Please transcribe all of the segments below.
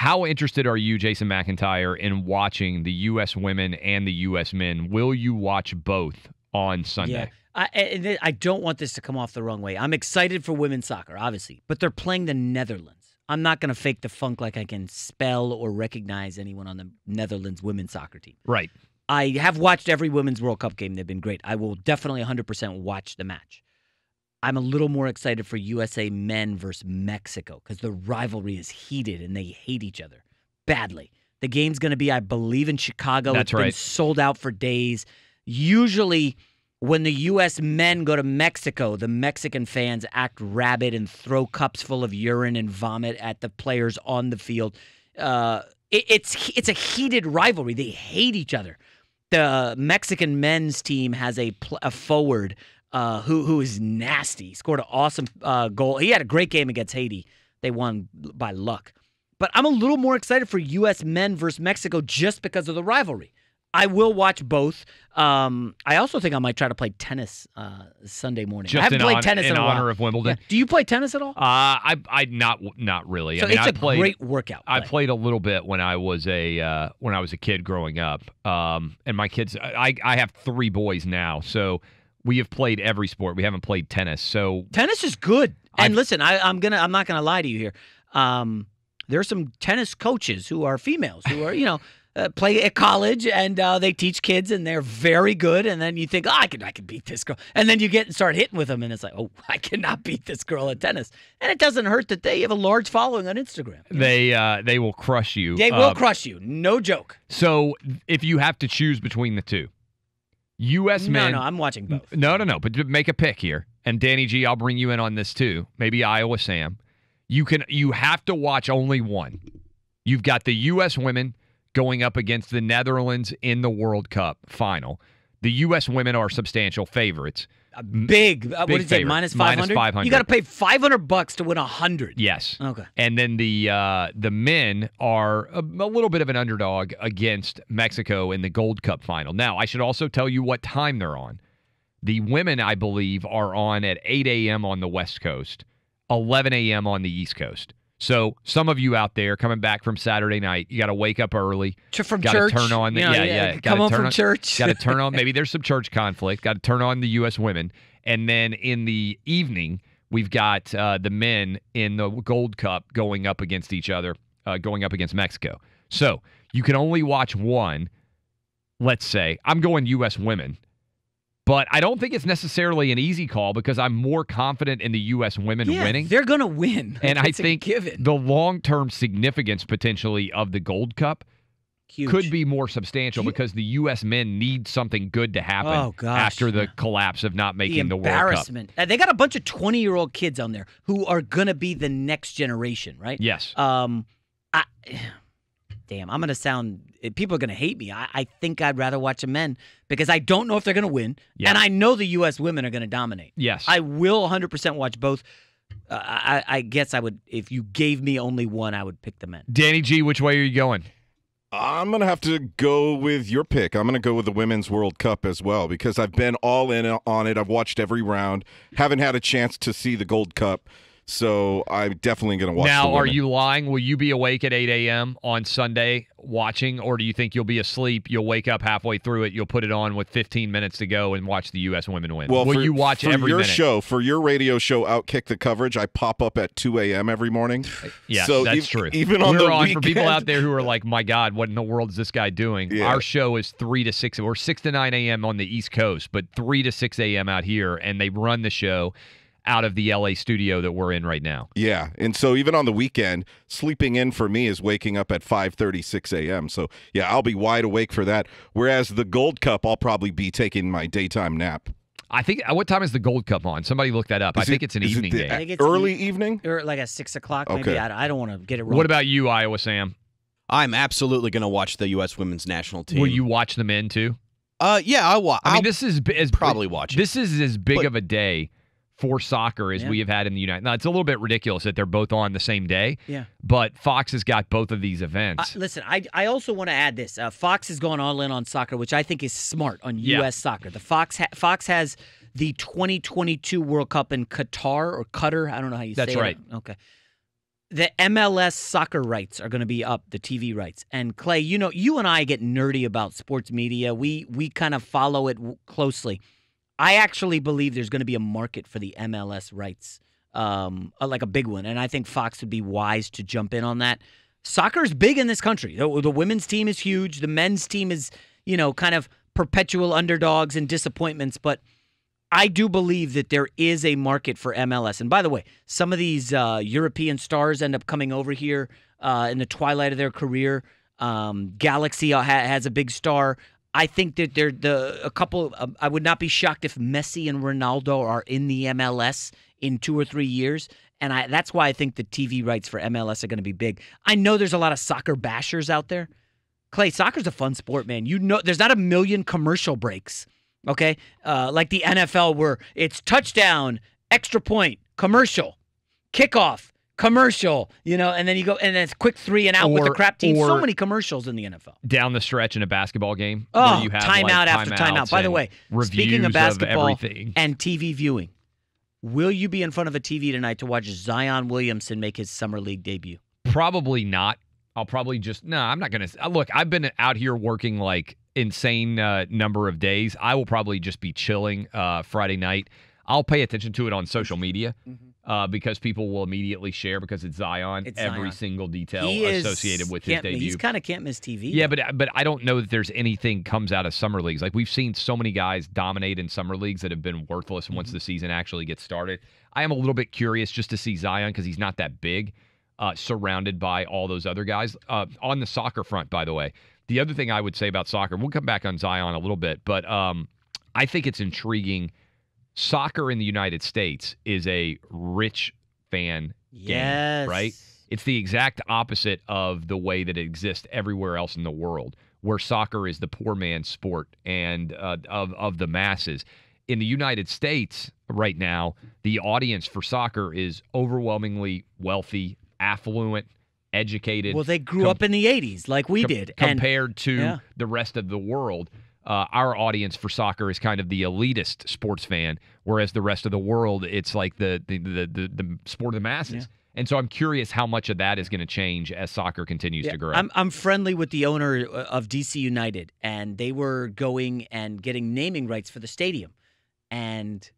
How interested are you, Jason McIntyre, in watching the U.S. women and the U.S. men? Will you watch both on Sunday? Yeah. I don't want this to come off the wrong way. I'm excited for women's soccer, obviously, but they're playing the Netherlands. I'm not going to fake the funk like I can spell or recognize anyone on the Netherlands women's soccer team. Right. I have watched every Women's World Cup game. They've been great. I will definitely 100% watch the match. I'm a little more excited for USA men versus Mexico because the rivalry is heated and they hate each other badly. The game's going to be, I believe, in Chicago. That's It's been sold out for days. Usually, when the U.S. men go to Mexico, the Mexican fans act rabid and throw cups full of urine and vomit at the players on the field. It's a heated rivalry. They hate each other. The Mexican men's team has a forward who is nasty. He scored an awesome goal. He had a great game against Haiti. They won by luck. But I'm a little more excited for U.S. men versus Mexico just because of the rivalry. I will watch both. I also think I might try to play tennis Sunday morning. Just I haven't played tennis in a while. honor of Wimbledon. Yeah. Do you play tennis at all? I not really. So I mean, it's great workout. I played a little bit when I was a kid growing up. And my kids, I have 3 boys now, so we have played every sport. We haven't played tennis. So tennis is good. And listen, I'm not gonna lie to you here. There are some tennis coaches who are females who are play at college and they teach kids and they're very good. And then you think, I can beat this girl. And then you get and start hitting with them and it's like, oh, I cannot beat this girl at tennis. And it doesn't hurt that they have a large following on Instagram. They will crush you. They will crush you. No joke. So if you have to choose between the two, U.S. men. No, I'm watching both. No. But make a pick here. And Danny G, I'll bring you in on this too. Maybe Iowa Sam. You have to watch only one. You've got the U.S. women going up against the Netherlands in the World Cup final. The U.S. women are substantial favorites. Big what did you say, minus 500? Minus 500. You got to pay $500 to win 100. Yes. Okay. And then the men are a little bit of an underdog against Mexico in the Gold Cup final. Now, I should also tell you what time they're on. The women, I believe, are on at 8 a.m. on the West Coast, 11 a.m. on the East Coast. So some of you out there coming back from Saturday night, you got to wake up early. From gotta church. Turn on the, Come home from church. Got to turn on. Maybe there's some church conflict. Got to turn on the U.S. women. And then in the evening, we've got the men in the Gold Cup going up against each other, going up against Mexico. So you can only watch one. Let's say I'm going U.S. women. But I don't think it's necessarily an easy call because I'm more confident in the U.S. women winning. They're going to win. And I think the long-term significance potentially of the Gold Cup could be more substantial because the U.S. men need something good to happen after the collapse of not making the World Cup. Embarrassment. They got a bunch of 20-year-old kids on there who are going to be the next generation, right? Yes. Damn, I'm going to sound – people are going to hate me. I think I'd rather watch the men because I don't know if they're going to win, and I know the U.S. women are going to dominate. Yes. I will 100% watch both. I guess I would – if you gave me only one, I would pick the men. Danny G, which way are you going? I'm going to have to go with your pick. I'm going to go with the Women's World Cup as well because I've been all in on it. I've watched every round. Haven't had a chance to see the Gold Cup. So I'm definitely going to watch Now, the women. are you lying? Will you be awake at 8 a.m. on Sunday watching, or do you think you'll be asleep, you'll wake up halfway through it, you'll put it on with 15 minutes to go and watch the U.S. women win? Well, will you watch every minute? For your radio show, Outkick the coverage, I pop up at 2 a.m. every morning. Yeah, so that's true. Even on the weekend. For people out there who are like, my God, what in the world is this guy doing? Yeah. Our show is 3 to 6. We're 6 to 9 a.m. on the East Coast, but 3 to 6 a.m. out here, and they run the show out of the L.A. studio that we're in right now. Yeah, and so even on the weekend, sleeping in for me is waking up at 5:30, 6 a.m. So, yeah, I'll be wide awake for that. Whereas the Gold Cup, I'll probably be taking my daytime nap. I think, what time is the Gold Cup on? Somebody look that up. I think it's an evening game. I think it's early evening? Or like at 6 o'clock, maybe. Okay. I don't want to get it wrong. What about you, Iowa Sam? I'm absolutely going to watch the U.S. women's national team. Will you watch the men, too? Yeah, I'll watch. I mean, this is probably watch it. This is as big of a day for soccer as we have had in the United. Now, it's a little bit ridiculous that they're both on the same day. Yeah. But Fox has got both of these events. Listen, I also want to add this. Fox has gone all in on soccer, which I think is smart on U.S. soccer. The Fox has the 2022 World Cup in Qatar or Qatar. I don't know how you say it. That's right. Okay. the MLS soccer rights are going to be up, the TV rights. And Clay, you and I get nerdy about sports media. We kind of follow it closely. I actually believe there's going to be a market for the MLS rights, like a big one. And I think Fox would be wise to jump in on that. Soccer is big in this country. The women's team is huge. The men's team is, kind of perpetual underdogs and disappointments. But I do believe that there is a market for MLS. And by the way, some of these European stars end up coming over here in the twilight of their career. Galaxy has a big star. I think that a couple. I would not be shocked if Messi and Ronaldo are in the MLS in 2 or 3 years. And that's why I think the TV rights for MLS are going to be big. I know there's a lot of soccer bashers out there. Clay, soccer's a fun sport, man. There's not a million commercial breaks, okay? Like the NFL where it's touchdown, extra point, commercial, kickoff, commercial, and then you go, and then it's quick 3 and out with the crap team. So many commercials in the NFL. Down the stretch in a basketball game. Oh, where you have timeout after timeout. By the way, speaking of basketball and TV viewing, will you be in front of a TV tonight to watch Zion Williamson make his summer league debut? Probably not. I'll probably I'm not going to. Look, I've been out here working like insane number of days. I will probably just be chilling Friday night. I'll pay attention to it on social media because people will immediately share because it's Zion. Every single detail associated with his debut. He's kind of can't miss TV. Yeah, but I don't know that there's anything comes out of summer leagues. Like we've seen so many guys dominate in summer leagues that have been worthless once the season actually gets started. I am a little bit curious just to see Zion because he's not that big, surrounded by all those other guys. On the soccer front, by the way, the other thing I would say about soccer, we'll come back on Zion a little bit, but I think it's intriguing. Soccer in the United States is a rich fan game, right? It's the exact opposite of the way that it exists everywhere else in the world, where soccer is the poor man's sport and of the masses. In the United States right now, the audience for soccer is overwhelmingly wealthy, affluent, educated. Well, they grew up in the 80s like we did. Compared to the rest of the world. Our audience for soccer is kind of the elitist sports fan, whereas the rest of the world, it's like the sport of the masses. Yeah. And so I'm curious how much of that is going to change as soccer continues to grow. I'm friendly with the owner of DC United, and they were going and getting naming rights for the stadium. And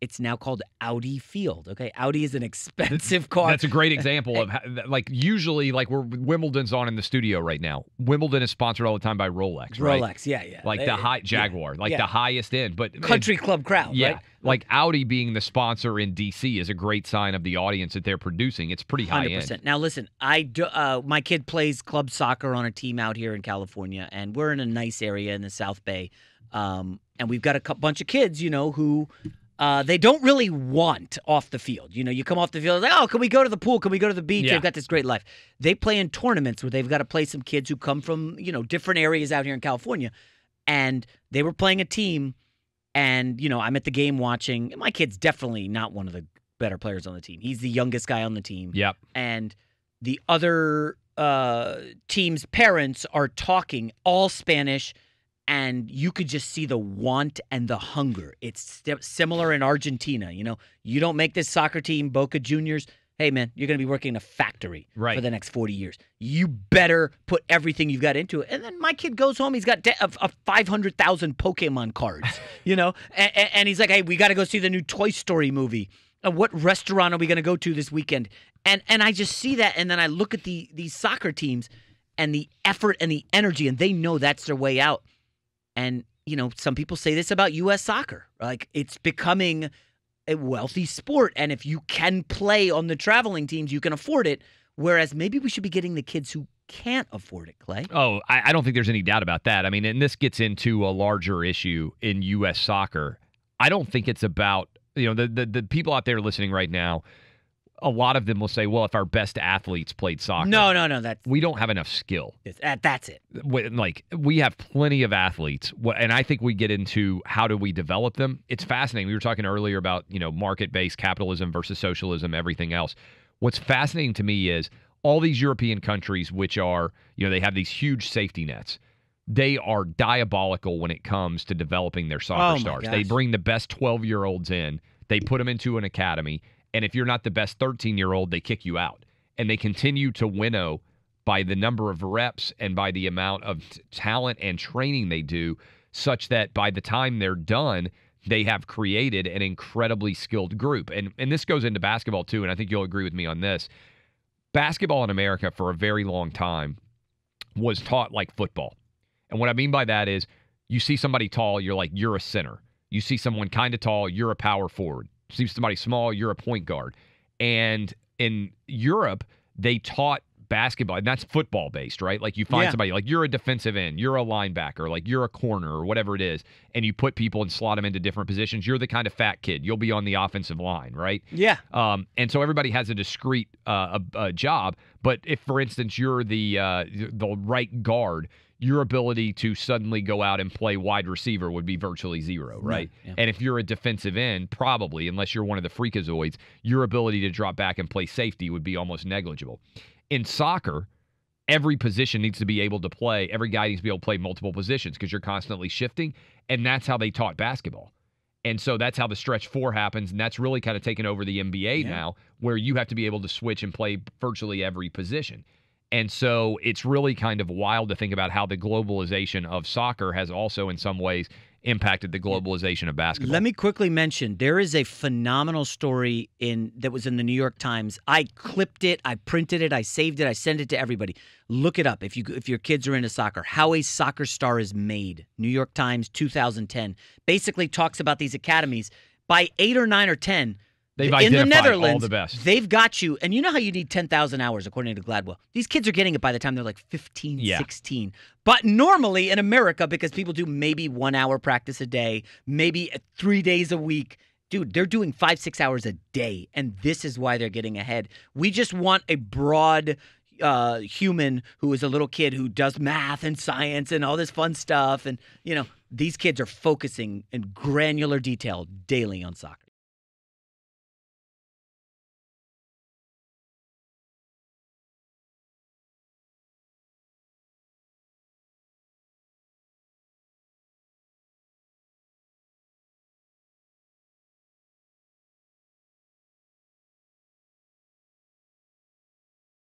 it's now called Audi Field. Okay, Audi is an expensive car. That's a great example of like usually like Wimbledon's on in the studio right now. Wimbledon is sponsored all the time by Rolex, right? Rolex, yeah. Like the high Jaguar, the highest end, but country club crowd, yeah. Right? Like Audi being the sponsor in DC is a great sign of the audience that they're producing. It's pretty high 100%. End. Now listen, my kid plays club soccer on a team out here in California, and we're in a nice area in the South Bay. And we've got a bunch of kids, who they don't really want off the field. You come off the field, like, oh, can we go to the pool? Can we go to the beach? Yeah. They've got this great life. They play in tournaments where they've got to play some kids who come from, different areas out here in California. And they were playing a team, and, I'm at the game watching. My kid's definitely not one of the better players on the team. He's the youngest guy on the team. Yep. And the other team's parents are talking all Spanish, and you could just see the want and the hunger. It's similar in Argentina. You don't make this soccer team, Boca Juniors. Hey, man, you're going to be working in a factory for the next 40 years. You better put everything you've got into it. And then my kid goes home. He's got 500,000 Pokemon cards, and he's like, hey, we got to go see the new Toy Story movie. What restaurant are we going to go to this weekend? And I just see that, and then I look at these soccer teams and the effort and the energy, and they know that's their way out. And, some people say this about U.S. soccer. Like, it's becoming a wealthy sport. And if you can play on the traveling teams, you can afford it. Whereas maybe we should be getting the kids who can't afford it, Clay. Oh, I don't think there's any doubt about that. I mean, and this gets into a larger issue in U.S. soccer. I don't think it's about, the people out there listening right now, a lot of them will say, well, if our best athletes played soccer. No. We don't have enough skill. That's it. Like, we have plenty of athletes, and I think we get into how do we develop them. It's fascinating. We were talking earlier about, market-based capitalism versus socialism, everything else. What's fascinating to me is all these European countries, which are, they have these huge safety nets. They are diabolical when it comes to developing their soccer stars. They bring the best 12-year-olds in. They put them into an academy. And if you're not the best 13-year-old, they kick you out. and they continue to winnow by the number of reps and by the amount of talent and training they do, such that by the time they're done, they have created an incredibly skilled group. And this goes into basketball too, and I think you'll agree with me on this. Basketball in America for a very long time was taught like football. And what I mean by that is you see somebody tall, you're like, you're a center. You see someone kind of tall, you're a power forward. You see somebody small, you're a point guard. And in Europe, they taught basketball, and that's football based, right? Like you find somebody, like you're a defensive end, you're a linebacker, like you're a corner or whatever it is, and you put people and slot them into different positions. You're the kind of fat kid. You'll be on the offensive line, right? Yeah. And so everybody has a discrete job. But if, for instance, you're the right guard, your ability to suddenly go out and play wide receiver would be virtually zero, right? Yeah. And if you're a defensive end, probably, unless you're one of the freakazoids, your ability to drop back and play safety would be almost negligible. In soccer, every position needs to be able to play. Every guy needs to be able to play multiple positions because you're constantly shifting, and that's how they taught basketball. And so that's how the stretch four happens, and that's really kind of taken over the NBA now, where you have to be able to switch and play virtually every position. And so it's really kind of wild to think about how the globalization of soccer has also in some ways impacted the globalization of basketball. Let me quickly mention, there is a phenomenal story that was in the New York Times. I clipped it, I printed it, I saved it, I sent it to everybody. Look it up if your kids are into soccer. How a Soccer Star is Made. New York Times, 2010. Basically talks about these academies. By 8 or 9 or 10, they've in identified the Netherlands, all the best. They've got you. And you know how you need 10,000 hours, according to Gladwell. These kids are getting it by the time they're like 15, 16. But normally in America, because people do maybe 1 hour practice a day, maybe 3 days a week, dude, they're doing 5-6 hours a day. And this is why they're getting ahead. We just want a broad human who is a little kid who does math and science and all this fun stuff. And, these kids are focusing in granular detail daily on soccer.